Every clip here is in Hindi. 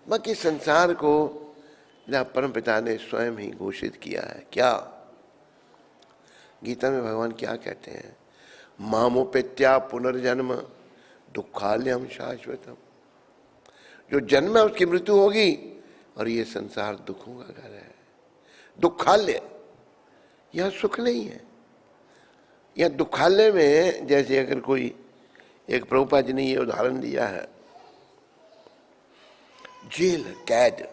बाकी संसार को परमपिता ने स्वयं ही घोषित किया है। क्या? गीता में भगवान क्या कहते हैं? मामोपेत्या पुनर्जन्म दुखाल्यम शाश्वतम। जो जन्म है उसकी मृत्यु होगी और ये संसार दुखों का घर है। दुखाल्य, यह सुख नहीं है। यह दुखाल्य में जैसे अगर कोई, एक प्रभुपाद जी ने ये उदाहरण दिया है, जेल, कैद।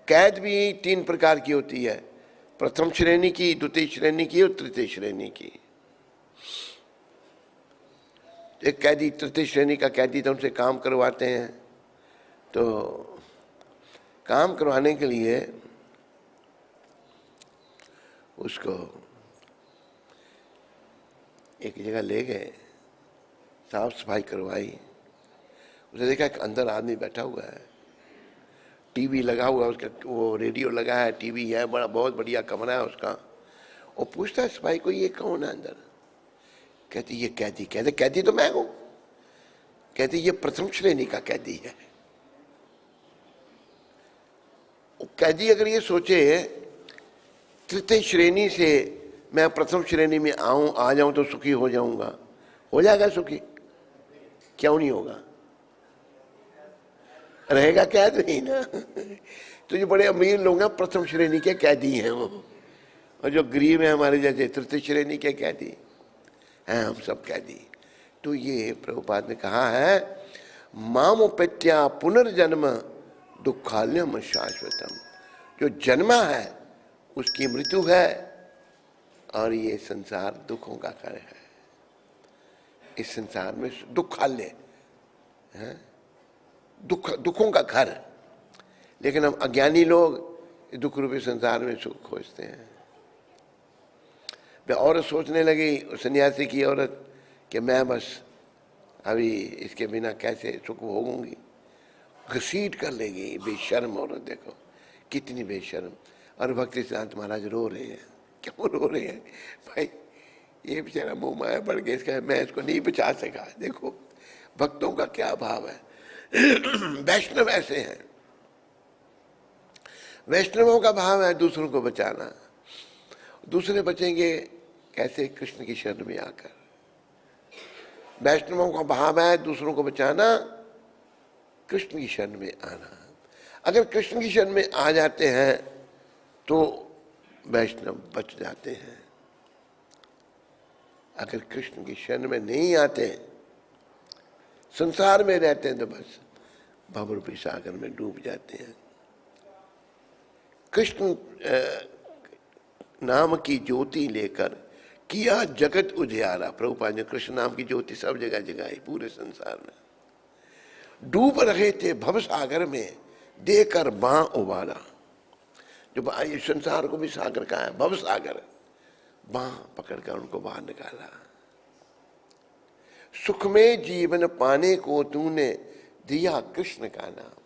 कैद भी 3 प्रकार की होती है, प्रथम श्रेणी की, द्वितीय श्रेणी की और तृतीय श्रेणी की। एक कैदी, तृतीय श्रेणी का कैदी, तो उनसे काम करवाते हैं। तो काम करवाने के लिए उसको एक जगह ले गए, साफ सफाई करवाई। उसे देखा कि अंदर आदमी बैठा हुआ है, टीवी लगा हुआ है उसका, वो रेडियो लगा है, टीवी है, बड़ा बहुत बढ़िया कमरा है उसका। वो पूछता है सफाई को, ये कौन है अंदर? कहती ये कैदी। कहते कैदी तो मैं हूं। कहती ये प्रथम श्रेणी का कैदी है। कैदी अगर ये सोचे तृतीय श्रेणी से मैं प्रथम श्रेणी में आ जाऊं तो सुखी हो जाऊंगा, हो जाएगा सुखी? क्यों नहीं होगा? रहेगा कैद नहीं ना। तो जो बड़े अमीर लोग हैं प्रथम श्रेणी के कैदी हैं वो, और जो गरीब है हमारे जैसे तृतीय श्रेणी के कैदी हैं, हम सब कैदी। तो ये प्रभुपाद ने कहा है मामोपेत्या पुनर्जन्म दुखाल्यम शाश्वतम। जो जन्मा है उसकी मृत्यु है और ये संसार दुखों का घर है। इस संसार में दुखाल्य है, दुखों का घर। लेकिन हम अज्ञानी लोग दुख रूपी संसार में सुख खोजते हैं। औरत सोचने लगी, सन्यासी की औरत, कि मैं बस अभी इसके बिना कैसे सुख भोगूंगी, घसीट कर लेगी। बेशर्म औरत, देखो कितनी बेशर्म। और भक्ति सिद्धांत महाराज रो रहे हैं। क्यों रो रहे हैं भाई? ये बेचारा मुंह माया बढ़ गया इसका, मैं इसको नहीं बचा सका। देखो भक्तों का क्या भाव है। वैष्णव ऐसे हैं, वैष्णवों का भाव है दूसरों को बचाना। दूसरे बचेंगे कैसे? कृष्ण की शरण में आकर। वैष्णवों का भाव है दूसरों को बचाना, कृष्ण की शरण में आना। अगर कृष्ण की शरण में आ जाते हैं तो वैष्णव बच जाते हैं। अगर कृष्ण की शरण में नहीं आते, संसार में रहते हैं, तो बस भवरूपी सागर में डूब जाते हैं। कृष्ण नाम की ज्योति लेकर किया जगत उजियारा। प्रभुपाद ने कृष्ण नाम की ज्योति सब जगह जगाई, पूरे संसार में। डूब रहे थे भव सागर में, देकर बां उबारा। जो संसार को भी सागर का है, भव सागर, बां पकड़कर उनको बाहर निकाला। सुख में जीवन पाने को तूने दिया कृष्ण का नाम,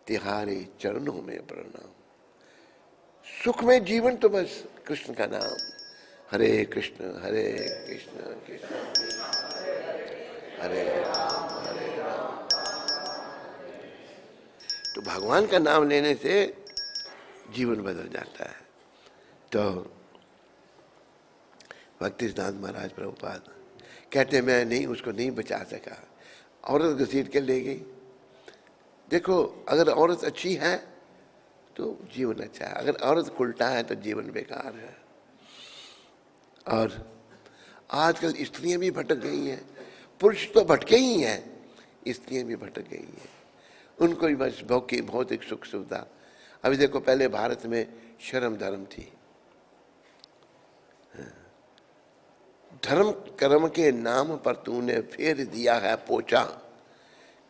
तिहारे चरणों में प्रणाम। सुख में जीवन तो बस कृष्ण का नाम, हरे कृष्ण कृष्ण हरे राम। तो भगवान का नाम लेने से जीवन बदल जाता है। तो भक्ति सिद्धांत महाराज प्रभुपाद कहते मैं नहीं, उसको नहीं बचा सका, औरत घसीट के ले गई। देखो अगर औरत अच्छी है तो जीवन अच्छा है, अगर औरत उल्टा है तो जीवन बेकार है। और आजकल स्त्रियां भी भटक गई हैं, पुरुष तो भटके ही हैं, स्त्रियां भी भटक गई हैं। उनको भी बस भौतिक सुख सुविधा। अभी देखो पहले भारत में शर्म धर्म थी, धर्म कर्म के नाम पर तूने फेर दिया है पोचा।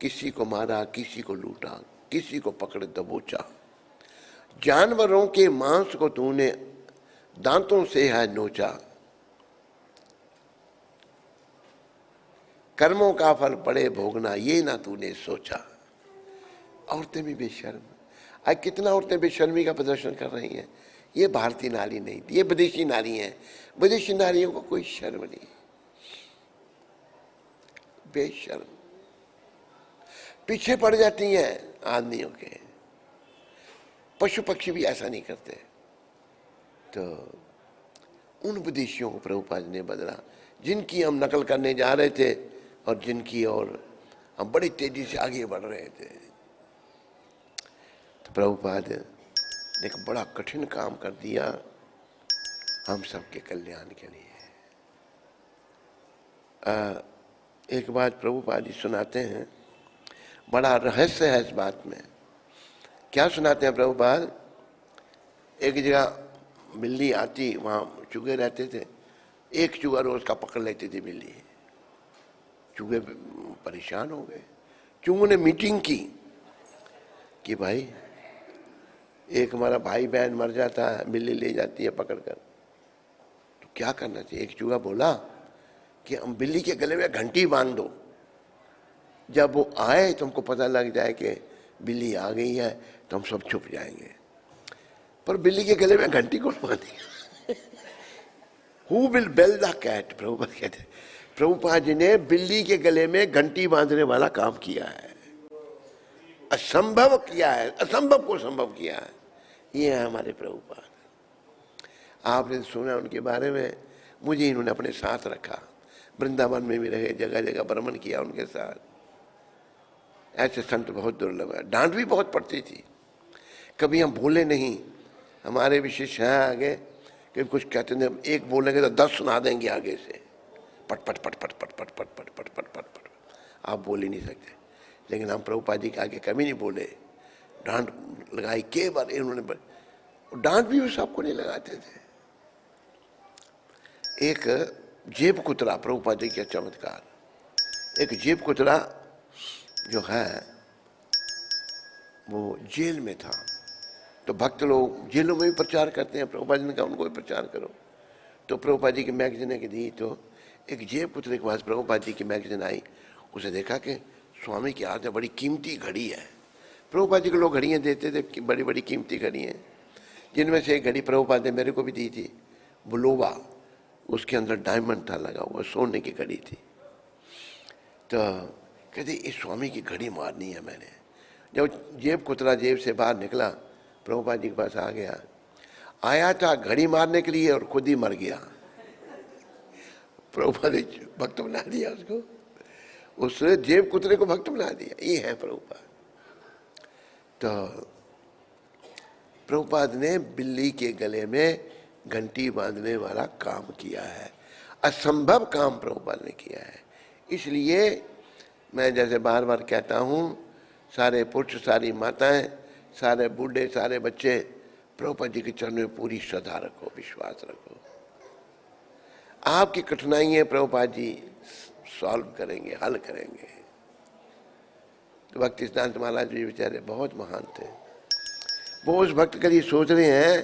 किसी को मारा, किसी को लूटा, किसी को पकड़ दबोचा। जानवरों के मांस को तूने दांतों से है नोचा। कर्मों का फल पड़े भोगना, ये ना तूने सोचा। औरतें भी बेशर्म। आज कितना औरतें बेशर्मी का प्रदर्शन कर रही हैं। ये भारतीय नारी नहीं, ये विदेशी नारी हैं। विदेशी नारियों को कोई शर्म नहीं, बेशर्म। पीछे पड़ जाती हैं आदमियों के। पशु पक्षी भी ऐसा नहीं करते। तो उन उपदेशियों को प्रभुपाद ने बदला जिनकी हम नकल करने जा रहे थे और जिनकी ओर हम बड़ी तेजी से आगे बढ़ रहे थे। तो प्रभुपाद ने एक बड़ा कठिन काम कर दिया हम सबके कल्याण के लिए। एक बात प्रभुपाद जी सुनाते हैं, बड़ा रहस्य है इस बात में। क्या सुनाते हैं प्रभुपाद? एक जगह बिल्ली आती, वहाँ चूहे रहते थे। एक चूहा रोज का पकड़ लेती थी बिल्ली। चूहे परेशान हो गए। चूहों ने मीटिंग की कि भाई एक हमारा भाई बहन मर जाता है, बिल्ली ले जाती है पकड़कर, तो क्या करना चाहिए? एक चूहा बोला कि हम बिल्ली के गले में घंटी बांध दो, जब वो आए तो हमको पता लग जाए कि बिल्ली आ गई है तो हम सब छुप जाएंगे। पर बिल्ली के गले में घंटी कौन बांधेगा? Who will bell the cat? Prabhupada कहते हैं, प्रभुपाद जी ने बिल्ली के गले में घंटी बांधने वाला काम किया है, असंभव किया है, असंभव को संभव किया है। ये है हमारे प्रभुपाद। आपने सुना उनके बारे में। मुझे इन्होंने अपने साथ रखा, वृंदावन में भी रहे, जगह जगह भ्रमण किया उनके साथ। ऐसे संत बहुत दुर्लभ है। डांट भी बहुत पड़ती थी, कभी हम बोले नहीं। हमारे विशेष हैं आगे कि कुछ कहते थे, एक बोलेंगे तो 10 सुना देंगे आगे से, पट पट पट पट पट पट पट पट पट पट पट पट। आप बोल ही नहीं सकते। लेकिन हम प्रभुपाद जी के आगे कभी नहीं बोले। डांट लगाई के बार इन्होंने, डांट भी वो सबको नहीं लगाते थे। एक जेब कुतरा, प्रभुपाद जी का चमत्कार। एक जेब कुतरा जो है वो जेल में था, तो भक्त लोग जेलों में भी प्रचार करते हैं। प्रभुपाद जी ने कहा उनको भी प्रचार करो। तो प्रभुपाद जी की मैगजीन की दी, तो एक जेब कुतरे के पास प्रभुपाद जी की मैगजीन आई। उसे देखा कि स्वामी के हाथ में बड़ी कीमती घड़ी है। प्रभुपाद जी को लोग घड़ियाँ देते थे कि बड़ी बड़ी कीमती घड़ियाँ, जिनमें से एक घड़ी प्रभुपाद ने मेरे को भी दी थी, बुलोबा। उसके अंदर डायमंड था लगा हुआ, सोने की घड़ी थी। तो कहते इस स्वामी की घड़ी मारनी है मैंने। जब जेब कुतरा जेब से बाहर निकला, प्रभुपाद जी के पास आ गया। आया था घड़ी मारने के लिए और खुद ही मर गया। प्रभुपाद ने भक्त बना दिया उसको, उस जेब कुतरे को भक्त बना दिया। ये है प्रभुपाद। तो प्रभुपाद ने बिल्ली के गले में घंटी बांधने वाला काम किया है। असंभव काम प्रभुपाद ने किया है। इसलिए मैं जैसे बार बार कहता हूँ, सारे पुरुष, सारी माताएं, सारे बूढ़े, सारे बच्चे प्रभुपाद जी के चरणों में पूरी श्रद्धा रखो, विश्वास रखो। आपकी कठिनाइयां प्रभुपाद जी सॉल्व करेंगे, हल करेंगे। तो भक्ति सिद्धांत महाराज जी बेचारे बहुत महान थे। वो उस भक्त के लिए सोच रहे हैं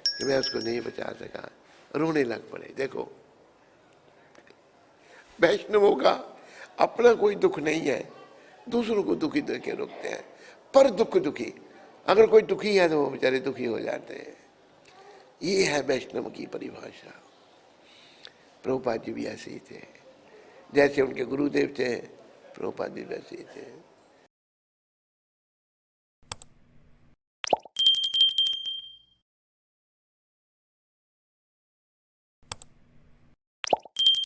कि मैं उसको नहीं बचा सका, रोने लग पड़े। देखो वैष्णवों का अपना कोई दुख नहीं है, दूसरों को दुखी करके रोकते हैं। पर दुख दुखी, अगर कोई दुखी है तो वो बेचारे दुखी हो जाते हैं। ये है वैष्णव की परिभाषा। प्रभुपाद जी भी ऐसे ही थे, जैसे उनके गुरुदेव थे प्रभुपाद जी वैसे ही थे।